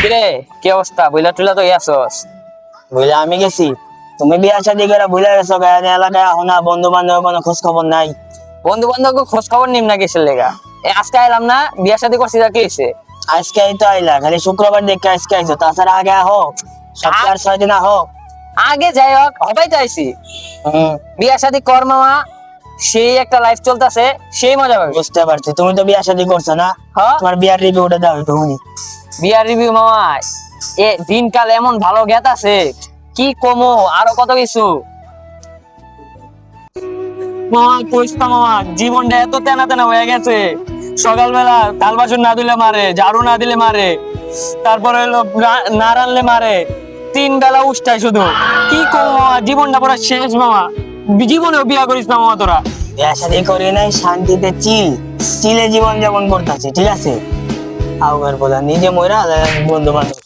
কিরে কি অবস্থা? বইলা টুলা তো গেছস? বুঝলে আমি গেছি, তুমি বিয়া শাদি করে ভুলে গেছো গায়ে এলাকায় এখন না, বন্ধু বান্ধব কোনো খোঁজ খবর নাই। বন্ধু বান্ধব খোঁজ খবর নিম না কিসের লেগা? আজকে আইলাম না, বিয়া শাদি করছি, যা কি হয়েছে? আজকে এই তো আইলা, খালি শুক্রবার দেখে আজকে আইছো, তাছাড়া আগে আহো, সপ্তাহের 6 দিন আহো। আগে যাই হোক, হবাই তো আইছি। বিয়া শাদি কর মামা, সেই একটা লাইফ চলতেছে, সেই মজা পাবে। বুঝতে পারছি, তুমি তো বিয়া শাদি করছো না? হ্যাঁ, তোমার বিয়ার রিভিউটা দাও একটু শুনি। বিয়ার রিভিউ মামা, এ দিনকাল এমন ভালো গেত আছে, কি কমো আরো কত কিছু। মামা কইস না মামা, জীবনটা এত তেনা তেনা হয়ে গেছে। সকালবেলা থাল বাসন না দিলে মারে, ঝাড়ু না দিলে মারে, তারপরে হলো না রানলে মারে, 3 বেলা উষ্টাই শুধু। কি কমো মামা, জীবনটা পুরো শেষ মামা। জীবনেও বিয়া করিস না মামা তোরা। বিয়া শাদি করি নাই, শান্তিতে চিলে জীবন যাপন করতেছি, ঠিক আছে? আউগার বলা নিজে মইরা বন্ধু বান্ধব